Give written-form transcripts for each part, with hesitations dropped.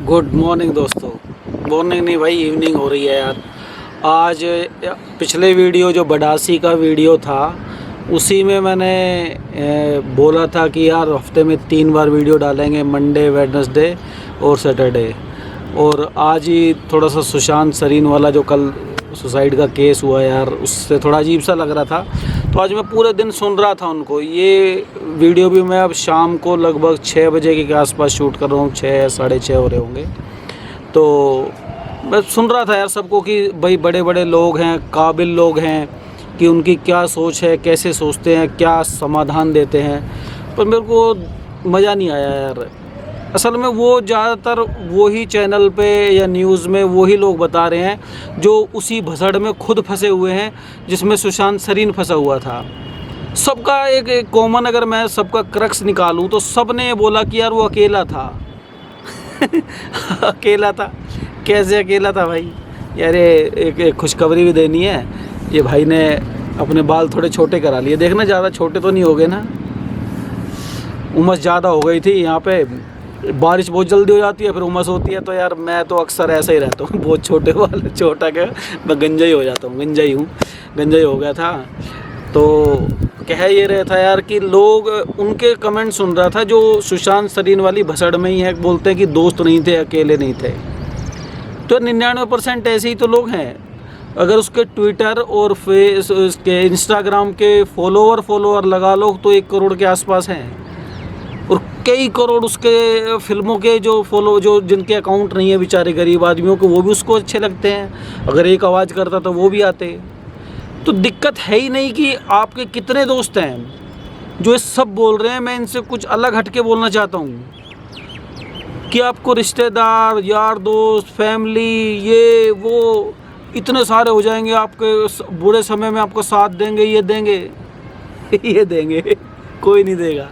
Good morning दोस्तों। Morning नहीं भाई, इवनिंग हो रही है यार। आज पिछले वीडियो जो बडासी का वीडियो था उसी में मैंने बोला था कि यार हफ्ते में 3 बार वीडियो डालेंगे, मंडे, वेडनेसडे और सैटरडे। और आज ही थोड़ा सा सुशांत सरीन वाला जो कल सुसाइड का केस हुआ यार, उससे थोड़ा अजीब सा लग रहा था। तो आज मैं पूरे दिन सुन रहा था उनको। ये वीडियो भी मैं अब शाम को लगभग 6 बजे के आसपास शूट कर रहा हूँ, 6 साढ़े 6 हो रहे होंगे। तो मैं सुन रहा था यार सबको कि भाई बड़े बड़े लोग हैं, काबिल लोग हैं, कि उनकी क्या सोच है, कैसे सोचते हैं, क्या समाधान देते हैं। पर मेरे को मज़ा नहीं आया यार। असल में वो ज़्यादातर वही चैनल पे या न्यूज़ में वही लोग बता रहे हैं जो उसी भसड़ में खुद फंसे हुए हैं जिसमें सुशांत सरीन फंसा हुआ था। सबका एक कॉमन, अगर मैं सबका क्रक्स निकालूं तो सब ने बोला कि यार वो अकेला था। अकेला था? कैसे अकेला था भाई? यार एक खुशखबरी भी देनी है। ये भाई ने अपने बाल थोड़े छोटे करा लिए। देखना ज़्यादा छोटे तो नहीं हो गए ना, उमस ज़्यादा हो गई थी। यहाँ पे बारिश बहुत जल्दी हो जाती है, फिर उमस होती है। तो यार मैं तो अक्सर ऐसा ही रहता हूँ, बहुत छोटे वाले, छोटा क्या, मैं गंजा ही हो जाता हूँ, गंजा ही हो गया था। तो कह ये रहा था यार कि लोग उनके कमेंट सुन रहा था जो सुशांत सरीन वाली भसड़ में ही है। बोलते हैं कि दोस्त नहीं थे, अकेले नहीं थे। तो 99% ऐसे ही तो लोग हैं। अगर उसके ट्विटर और फेस उसके इंस्टाग्राम के फॉलोअर लगा लो तो 1 करोड़ के आसपास हैं। और कई करोड़ उसके फिल्मों के जो जिनके अकाउंट नहीं है, बेचारे गरीब आदमियों के, वो भी उसको अच्छे लगते हैं। अगर एक आवाज़ करता तो वो भी आते। तो दिक्कत है ही नहीं कि आपके कितने दोस्त हैं जो ये सब बोल रहे हैं। मैं इनसे कुछ अलग हटके बोलना चाहता हूँ कि आपको रिश्तेदार, यार दोस्त, फैमिली, ये वो इतने सारे हो जाएंगे, आपके बुरे समय में आपको साथ देंगे, ये देंगे ये देंगे, कोई नहीं देगा।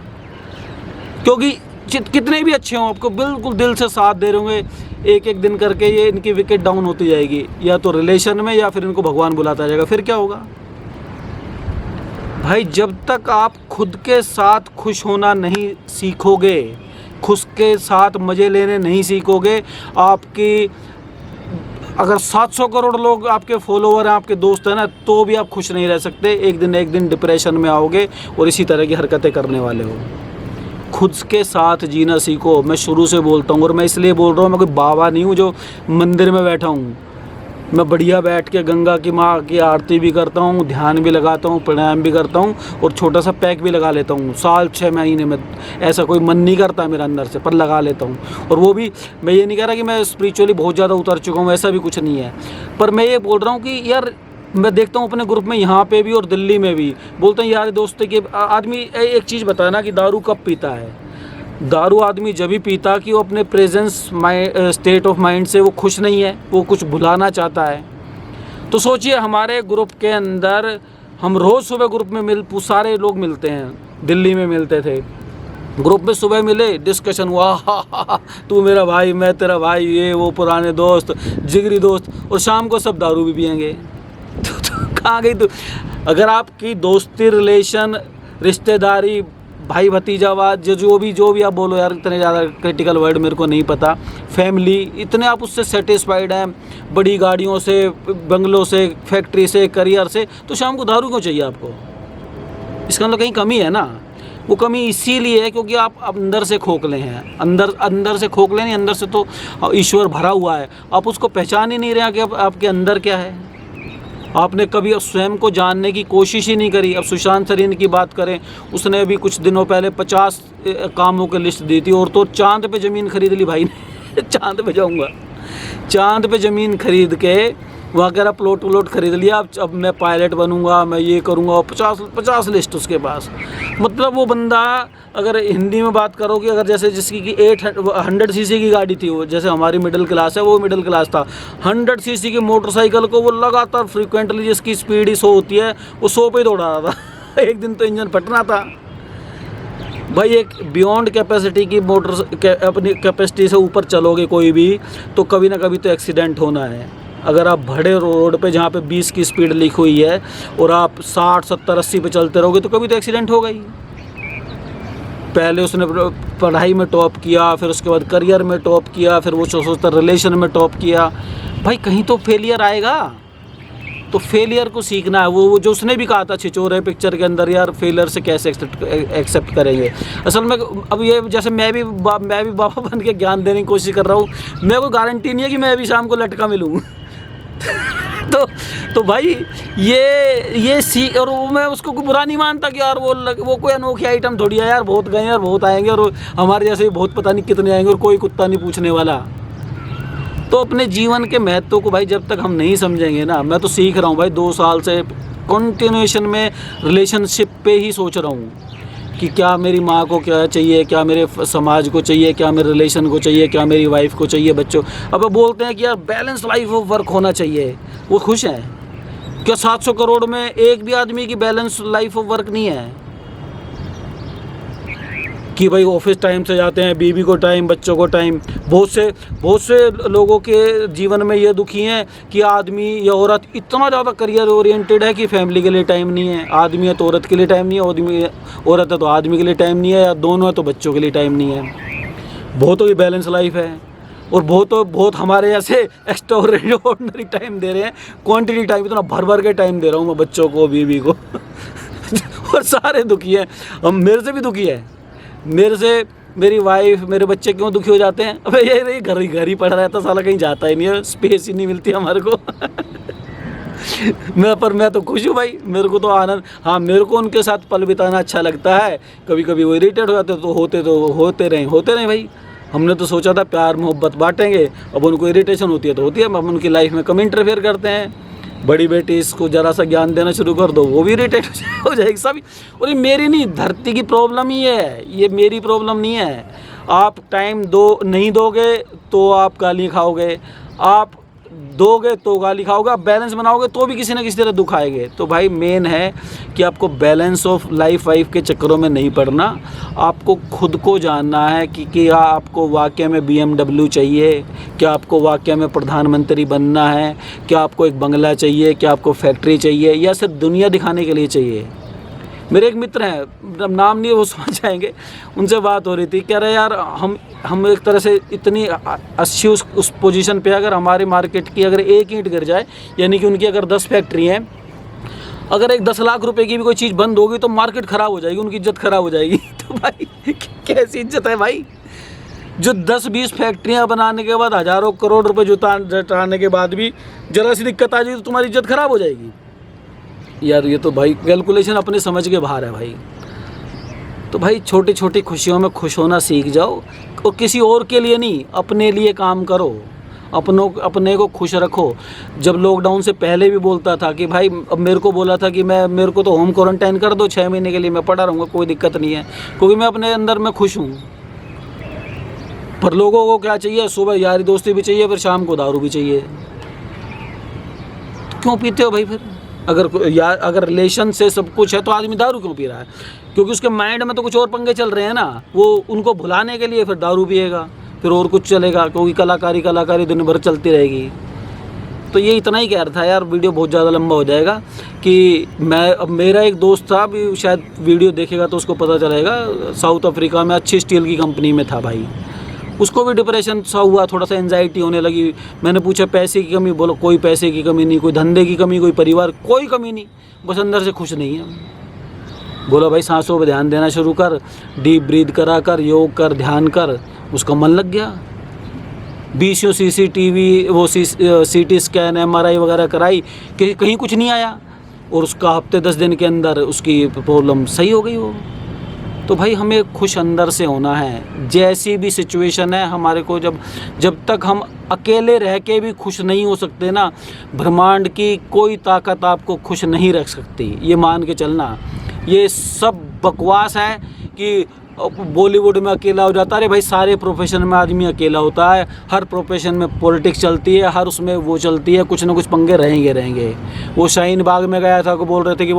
क्योंकि कितने भी अच्छे हों, आपको बिल्कुल दिल से साथ दे रहे होंगे, एक एक दिन करके ये इनकी विकेट डाउन होती जाएगी, या तो रिलेशन में या फिर इनको भगवान बुलाता जाएगा। फिर क्या होगा भाई? जब तक आप खुद के साथ खुश होना नहीं सीखोगे, खुद के साथ मज़े लेने नहीं सीखोगे, आपकी अगर 700 करोड़ लोग आपके फॉलोवर हैं, आपके दोस्त हैं ना, तो भी आप खुश नहीं रह सकते। एक दिन डिप्रेशन में आओगे और इसी तरह की हरकतें करने वाले हो। खुद के साथ जीना सीखो। मैं शुरू से बोलता हूँ, और मैं इसलिए बोल रहा हूँ, मैं कोई बाबा नहीं हूँ जो मंदिर में बैठा हूँ। मैं बढ़िया बैठ के गंगा की माँ की आरती भी करता हूँ, ध्यान भी लगाता हूँ, प्राणायाम भी करता हूँ, और छोटा सा पैक भी लगा लेता हूँ साल 6 महीने में। ऐसा कोई मन नहीं करता मेरा अंदर से, पर लगा लेता हूँ। और वो भी, मैं ये नहीं कह रहा कि मैं स्पिरिचुअली बहुत ज़्यादा उतर चुका हूँ, ऐसा भी कुछ नहीं है। पर मैं ये बोल रहा हूँ कि यार, मैं देखता हूँ अपने ग्रुप में, यहाँ पे भी और दिल्ली में भी, बोलते हैं यार दोस्त कि आदमी एक चीज़ बताना कि दारू कब पीता है। दारू आदमी जब भी पीता कि वो अपने प्रेजेंस स्टेट ऑफ माइंड से वो खुश नहीं है, वो कुछ भुलाना चाहता है। तो सोचिए, हमारे ग्रुप के अंदर हम रोज़ सुबह ग्रुप में सारे लोग मिलते हैं। दिल्ली में मिलते थे, ग्रुप में सुबह मिले, डिस्कशन हुआ, हा, तू मेरा भाई, मैं तेरा भाई, ये वो, पुराने दोस्त, जिगरी दोस्त। और शाम को सब दारू भी पियेंगे। तो कहाँ गई तू? अगर आपकी दोस्ती, रिलेशन, रिश्तेदारी, भाई भतीजावाद, जो भी आप बोलो यार, इतने ज़्यादा क्रिटिकल वर्ड मेरे को नहीं पता, फैमिली, इतने आप उससे सेटिस्फाइड हैं, बड़ी गाड़ियों से, बंगलों से, फैक्ट्री से, करियर से, तो शाम को दारू क्यों चाहिए आपको? इसका मतलब कहीं कमी है ना। वो कमी इसीलिए है क्योंकि आप अंदर से खोखले हैं। अंदर से खोखले नहीं, अंदर से तो ईश्वर भरा हुआ है। आप उसको पहचान ही नहीं रहे कि आपके अंदर क्या है। आपने कभी स्वयं को जानने की कोशिश ही नहीं करी। अब सुशांत सरीन की बात करें, उसने अभी कुछ दिनों पहले 50 कामों की लिस्ट दी थी, और तो चांद पे ज़मीन खरीद ली भाई ने। चांद पे जाऊंगा, चांद पे ज़मीन खरीद के वहाँ कह रहा प्लॉट खरीद लिया, अब मैं पायलट बनूंगा, मैं ये करूँगा, और 50 लिस्ट उसके पास। मतलब वो बंदा, अगर हिंदी में बात करोगे, अगर जैसे जिसकी कि 100 सीसी की गाड़ी थी, वो जैसे हमारी मिडिल क्लास है, वो मिडिल क्लास था, 100 सीसी की मोटरसाइकिल को वो लगातार फ्रिक्वेंटली, जिसकी स्पीड ही 100 होती है, वो 100 पे ही दौड़ा रहा था। एक दिन तो इंजन फटना था भाई। एक बियॉन्ड कैपेसिटी की अपनी कैपेसिटी से ऊपर चलोगे कोई भी, तो कभी ना कभी तो एक्सीडेंट होना है। अगर आप बड़े रोड पे जहाँ पे 20 की स्पीड लिखी हुई है और आप 60, 70, 80 पे चलते रहोगे तो कभी तो एक्सीडेंट होगा ही। पहले उसने पढ़ाई में टॉप किया, फिर उसके बाद करियर में टॉप किया, फिर वो सोचता रिलेशन में टॉप किया। भाई कहीं तो फेलियर आएगा, तो फेलियर को सीखना है। वो जो उसने भी कहा था छिछोरे पिक्चर के अंदर, यार फेलियर से कैसे एक्सेप्ट करेंगे। असल में अब ये जैसे मैं भी बाबा बन के ज्ञान देने की कोशिश कर रहा हूँ, मेरे को गारंटी नहीं है कि मैं भी शाम को लटका मिलूँ। तो भाई ये सी, और मैं उसको बुरा नहीं मानता कि यार वो कोई अनोखी आइटम थोड़ी है यार, बहुत गए और बहुत आएंगे, और हमारे जैसे बहुत पता नहीं कितने आएंगे, और कोई कुत्ता नहीं पूछने वाला। तो अपने जीवन के महत्व को भाई जब तक हम नहीं समझेंगे ना, मैं तो सीख रहा हूँ भाई 2 साल से कंटिन्यूएशन में रिलेशनशिप पे ही सोच रहा हूँ कि क्या मेरी माँ को क्या चाहिए, क्या मेरे समाज को चाहिए, क्या मेरे रिलेशन को चाहिए, क्या मेरी वाइफ को चाहिए, बच्चों। अब वो बोलते हैं कि यार बैलेंस लाइफ ऑफ वर्क होना चाहिए, वो खुश हैं। क्या 700 करोड़ में एक भी आदमी की बैलेंस लाइफ ऑफ वर्क नहीं है कि भाई ऑफिस टाइम से जाते हैं, बीवी को टाइम, बच्चों को टाइम। बहुत से लोगों के जीवन में ये दुखी हैं कि आदमी या औरत इतना ज़्यादा करियर ओरिएंटेड है कि फैमिली के लिए टाइम नहीं है। आदमी है तो औरत के लिए टाइम नहीं है, औरत है तो आदमी के लिए टाइम नहीं है, या दोनों है तो बच्चों के लिए टाइम नहीं है। बहुतों की बैलेंस लाइफ है, और बहुत हमारे जैसे एक्स्ट्राऑर्डिनरी टाइम दे रहे हैं, क्वांटिटी टाइम इतना भर के टाइम दे रहा हूँ मैं बच्चों को, बीवी को। और सारे दुखी हैं, हम मेरे से भी दुखी है। मेरे से मेरी वाइफ, मेरे बच्चे क्यों दुखी हो जाते हैं? अबे ये घर ही पड़ा रहता साला, कहीं जाता ही नहीं है, स्पेस ही नहीं मिलती हमारे को। मैं तो खुश हूँ भाई, मेरे को तो आनंद। हाँ, मेरे को उनके साथ पल बिताना अच्छा लगता है। कभी कभी वो इरिटेट हो जाते तो होते रहे भाई। हमने तो सोचा था प्यार मोहब्बत बांटेंगे, अब उनको इरिटेशन होती है तो होती है, हम उनकी लाइफ में कम इंटरफेयर करते हैं। बड़ी बेटी इसको ज़रा सा ज्ञान देना शुरू कर दो, वो भी इरिटेट हो जाएगी सभी। और ये मेरी नहीं, धरती की प्रॉब्लम ही है, ये मेरी प्रॉब्लम नहीं है। आप टाइम नहीं दोगे तो आप गाली खाओगे, आप दोगे तो गाली खाओगे, आप बैलेंस बनाओगे तो भी किसी ना किसी तरह दुख आएंगे। तो भाई मेन है कि आपको बैलेंस ऑफ लाइफ के चक्करों में नहीं पड़ना। आपको खुद को जानना है कि क्या आपको वाकई में BMW चाहिए, क्या आपको वाकई में प्रधानमंत्री बनना है, क्या आपको एक बंगला चाहिए, क्या आपको फैक्ट्री चाहिए, या सिर्फ दुनिया दिखाने के लिए चाहिए। मेरे एक मित्र हैं, नाम नहीं, वो समझ जाएंगे, उनसे बात हो रही थी, कह रहे यार हम एक तरह से इतनी अच्छी उस पोजीशन पे, अगर हमारे मार्केट की अगर एक ईंट गिर जाए, यानी कि उनकी अगर 10 फैक्ट्री हैं, अगर एक 10 लाख रुपए की भी कोई चीज़ बंद होगी तो मार्केट ख़राब हो जाएगी, उनकी इज्जत ख़राब हो जाएगी। तो भाई कैसी इज्जत है भाई, जो 10-20 फैक्ट्रियाँ बनाने के बाद हज़ारों करोड़ रुपये जुटाने के बाद भी ज़रा सी दिक्कत आ जाएगी तो तुम्हारी इज्जत ख़राब हो जाएगी। यार ये तो भाई कैलकुलेशन अपने समझ के बाहर है भाई। तो भाई छोटी छोटी खुशियों में खुश होना सीख जाओ, और किसी और के लिए नहीं, अपने लिए काम करो, अपने को खुश रखो। जब लॉकडाउन से पहले भी बोलता था कि भाई, अब मेरे को बोला था कि मेरे को तो होम क्वारंटाइन कर दो, 6 महीने के लिए मैं पड़ा रहूँगा, कोई दिक्कत नहीं है, क्योंकि मैं अपने अंदर में खुश हूँ। पर लोगों को क्या चाहिए, सुबह यारी दोस्ती भी चाहिए, फिर शाम को दारू भी चाहिए। तो क्यों पीते हो भाई फिर? अगर रिलेशन से सब कुछ है तो आदमी दारू क्यों पी रहा है? क्योंकि उसके माइंड में तो कुछ और पंगे चल रहे हैं ना, वो उनको भुलाने के लिए फिर दारू पिएगा, फिर और कुछ चलेगा, क्योंकि कलाकारी दिन भर चलती रहेगी। तो ये इतना ही कह रहा था यार, वीडियो बहुत ज़्यादा लंबा हो जाएगा। कि अब मेरा एक दोस्त था, अभी शायद वीडियो देखेगा तो उसको पता चलेगा, साउथ अफ्रीका में अच्छी स्टील की कंपनी में था भाई, उसको भी डिप्रेशन सा हुआ, थोड़ा सा एंजाइटी होने लगी। मैंने पूछा पैसे की कमी, बोलो कोई पैसे की कमी नहीं, कोई धंधे की कमी, कोई परिवार, कोई कमी नहीं, बस अंदर से खुश नहीं है। बोला भाई सांसों पे ध्यान देना शुरू कर, डीप ब्रीथ करा कर, योग कर, ध्यान कर। उसका मन लग गया। 20 CCTV, वो CT स्कैन, MRI वगैरह कराई, कहीं कुछ नहीं आया, और उसका हफ्ते 10 दिन के अंदर उसकी प्रॉब्लम सही हो गई। वो तो भाई हमें खुश अंदर से होना है, जैसी भी सिचुएशन है हमारे को। जब तक हम अकेले रह के भी खुश नहीं हो सकते ना, ब्रह्मांड की कोई ताकत आपको खुश नहीं रख सकती, ये मान के चलना। ये सब बकवास है कि बॉलीवुड में अकेला हो जाता है। अरे भाई सारे प्रोफेशन में आदमी अकेला होता है, हर प्रोफेशन में पॉलिटिक्स चलती है, हर उसमें वो चलती है, कुछ ना कुछ पंगे रहेंगे। वो शाहीन बाग में गया था, को बोल रहे थे कि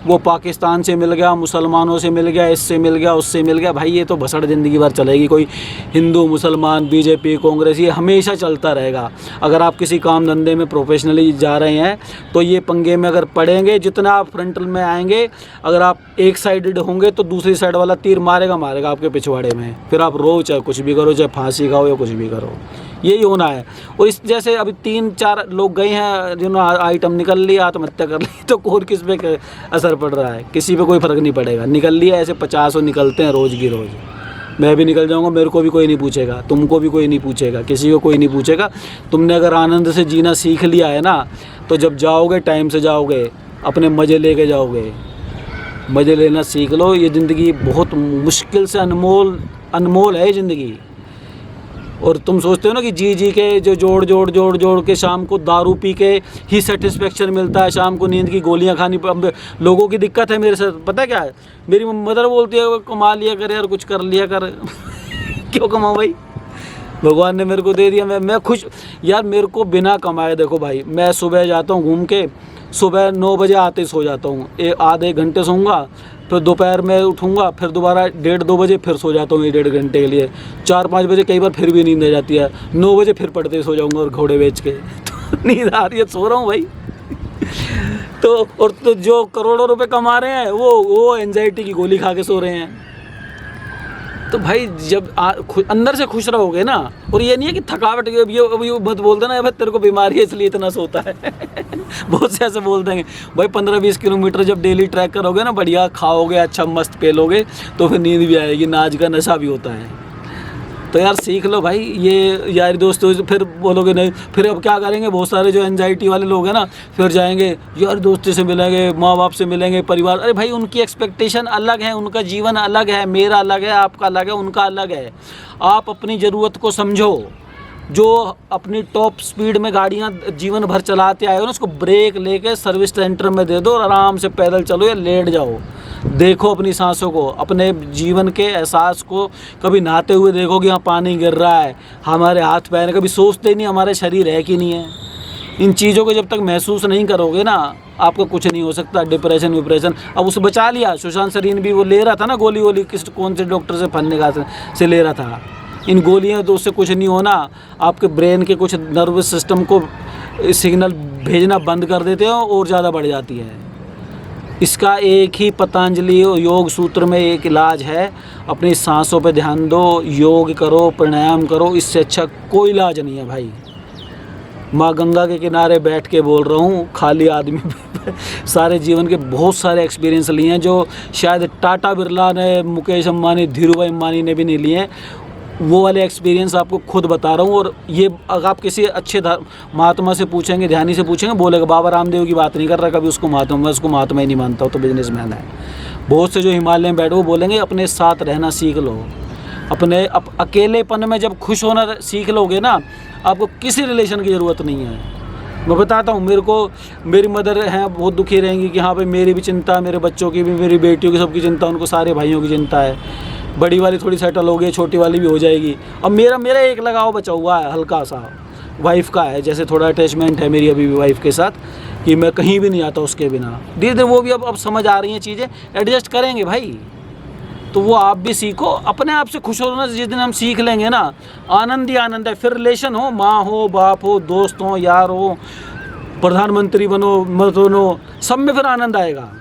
वो पाकिस्तान से मिल गया, मुसलमानों से मिल गया, इससे मिल गया, उससे मिल गया। भाई ये तो भसड़ ज़िंदगी भर चलेगी, कोई हिंदू मुसलमान, BJP कांग्रेस, ये हमेशा चलता रहेगा। अगर आप किसी काम धंधे में प्रोफेशनली जा रहे हैं तो ये पंगे में अगर पड़ेंगे, जितना आप फ्रंटल में आएंगे, अगर आप एक साइडेड होंगे तो दूसरी साइड वाला तीर मारेगा मारेगा मारेगा आपके पिछवाड़े में, फिर आप रो चाहे कुछ भी करो, चाहे फांसी खाओ या कुछ भी करो, यही होना है। और इस जैसे अभी 3-4 लोग गए हैं जिन्होंने आइटम निकल लिया, आत्महत्या कर ली, तो और किस पे असर पड़ रहा है? किसी पे कोई फ़र्क नहीं पड़ेगा। निकल लिया, ऐसे 50 निकलते हैं रोज़ की रोज़। मैं भी निकल जाऊंगा, मेरे को भी कोई नहीं पूछेगा, तुमको भी कोई नहीं पूछेगा, किसी को कोई नहीं पूछेगा। तुमने अगर आनंद से जीना सीख लिया है ना, तो जब जाओगे टाइम से जाओगे, अपने मज़े लेके जाओगे। मज़े लेना सीख लो। ये ज़िंदगी बहुत मुश्किल से अनमोल है ज़िंदगी। और तुम सोचते हो ना कि जी के जो जोड़ के शाम को दारू पी के ही सेटिस्फेक्शन मिलता है, शाम को नींद की गोलियां खानी। लोगों की दिक्कत है मेरे साथ, पता है क्या है? मेरी मदर बोलती है कमा लिया कर यार, कुछ कर लिया कर। क्यों कमाऊँ भाई? भगवान ने मेरे को दे दिया, मैं खुश यार। मेरे को बिना कमाए, देखो भाई, मैं सुबह जाता हूँ घूम के, सुबह 9 बजे आते ही सो जाता हूँ, आधे घंटे सोऊंगा, फिर दोपहर में उठूँगा, फिर दोबारा 1:30-2 बजे फिर सो जाता हूँ 1-1.5 घंटे के लिए। 4-5 बजे कई बार फिर भी नींद आ जाती है, 9 बजे फिर पढ़ते सो जाऊँगा और घोड़े बेच के। तो नींद आ रही है, सो रहा हूँ भाई। तो जो करोड़ों रुपए कमा रहे हैं वो एंजाइटी की गोली खा के सो रहे हैं। तो भाई जब अंदर से खुश रहोगे ना, और ये नहीं है कि थकावट, ये मत बोल देना भाई तेरे को बीमारी है इसलिए इतना सोता है। बहुत से ऐसे बोल देंगे भाई 15-20 किलोमीटर जब डेली ट्रैक करोगे ना, बढ़िया खाओगे, अच्छा मस्त पेलोगे, तो फिर नींद भी आएगी, नाच का नशा भी होता है। तो यार सीख लो भाई ये यारी दोस्तों। फिर बोलोगे नहीं, फिर अब क्या करेंगे? बहुत सारे जो एंजाइटी वाले लोग हैं ना, फिर जाएंगे यार दोस्ती से मिलेंगे, माँ बाप से मिलेंगे, परिवार। अरे भाई उनकी एक्सपेक्टेशन अलग है, उनका जीवन अलग है, मेरा अलग है, आपका अलग है, उनका अलग है। आप अपनी ज़रूरत को समझो। जो अपनी टॉप स्पीड में गाड़ियाँ जीवन भर चलाते आए हो ना, उसको ब्रेक लेके सर्विस सेंटर में दे दो और आराम से पैदल चलो या लेट जाओ। देखो अपनी सांसों को, अपने जीवन के एहसास को। कभी नहाते हुए देखो कि यहाँ पानी गिर रहा है, हमारे हाथ पैर, कभी सोचते ही नहीं हमारे शरीर है कि नहीं है। इन चीज़ों को जब तक महसूस नहीं करोगे ना, आपको कुछ नहीं हो सकता। डिप्रेशन अब उसे बचा लिया। सुशांत सरीन भी वो ले रहा था ना गोली कौन से डॉक्टर से फंदने का से ले रहा था। इन गोलियां तो उससे कुछ नहीं होना। आपके ब्रेन के कुछ नर्वस सिस्टम को सिग्नल भेजना बंद कर देते हो और ज़्यादा बढ़ जाती है। इसका एक ही पतंजलि योग सूत्र में एक इलाज है, अपनी सांसों पे ध्यान दो, योग करो, प्राणायाम करो। इससे अच्छा कोई इलाज नहीं है भाई। माँ गंगा के किनारे बैठ के बोल रहा हूँ, खाली आदमी सारे जीवन के बहुत सारे एक्सपीरियंस लिए हैं जो शायद टाटा बिरला ने, मुकेश अंबानी, धीरूभाई अंबानी ने भी नहीं लिए हैं। वो वाले एक्सपीरियंस आपको खुद बता रहा हूँ। और ये अगर आप किसी अच्छे महात्मा से पूछेंगे, ध्यानी से पूछेंगे, बोलेगा बाबा रामदेव की बात नहीं कर रहा कभी उसको महात्मा, मैं उसको महात्मा ही नहीं मानता हूँ, तो बिजनेसमैन है। बहुत से जो हिमालय में बैठे वो बोलेंगे अपने साथ रहना सीख लो। अपने अकेलेपन में जब खुश होना सीख लोगे ना, आपको किसी रिलेशन की ज़रूरत नहीं है। मैं बताता हूँ, मेरी मदर हैं, बहुत दुखी रहेंगी कि हाँ भाई मेरी भी चिंता, मेरे बच्चों की भी, मेरी बेटियों की, सबकी चिंता, उनको सारे भाइयों की चिंता है। बड़ी वाली थोड़ी सेटल हो गई, छोटी वाली भी हो जाएगी। अब मेरा एक लगाव बचा हुआ है हल्का सा, वाइफ का है। जैसे थोड़ा अटैचमेंट है मेरी अभी भी वाइफ के साथ, कि मैं कहीं भी नहीं आता उसके बिना। धीरे धीरे वो भी अब समझ आ रही हैं चीज़ें, एडजस्ट करेंगे भाई। तो वो आप भी सीखो, अपने आप से खुश होना। जिस दिन हम सीख लेंगे ना, आनंद ही आनंद है। फिर रिलेशन हो, माँ हो, बाप हो, दोस्त हो, यार हो, प्रधानमंत्री बनो, मत बनो, सब में फिर आनंद आएगा।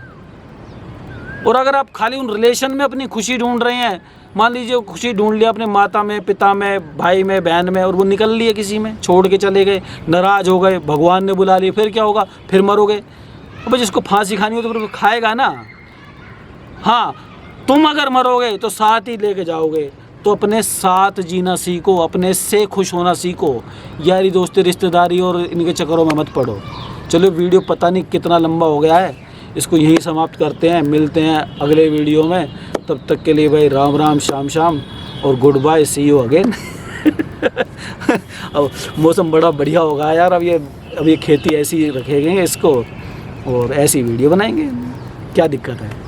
और अगर आप खाली उन रिलेशन में अपनी खुशी ढूंढ रहे हैं, मान लीजिए खुशी ढूंढ लिया अपने माता में, पिता में, भाई में, बहन में, और वो निकल लिए किसी में, छोड़ के चले गए, नाराज़ हो गए, भगवान ने बुला लिया, फिर क्या होगा? फिर मरोगे। अब जिसको फांसी खानी हो तो फिर खाएगा ना। हाँ, तुम अगर मरोगे तो साथ ही लेके जाओगे। तो अपने साथ जीना सीखो, अपने से खुश होना सीखो। यारी दोस्ती, रिश्तेदारी और इनके चक्करों में मत पड़ो। चलो, वीडियो पता नहीं कितना लंबा हो गया है, इसको यहीं समाप्त करते हैं। मिलते हैं अगले वीडियो में। तब तक के लिए भाई राम राम, शाम शाम और good bye, see you again. अब मौसम बड़ा बढ़िया होगा यार। अब ये खेती ऐसी रखेंगे इसको और ऐसी वीडियो बनाएंगे, क्या दिक्कत है।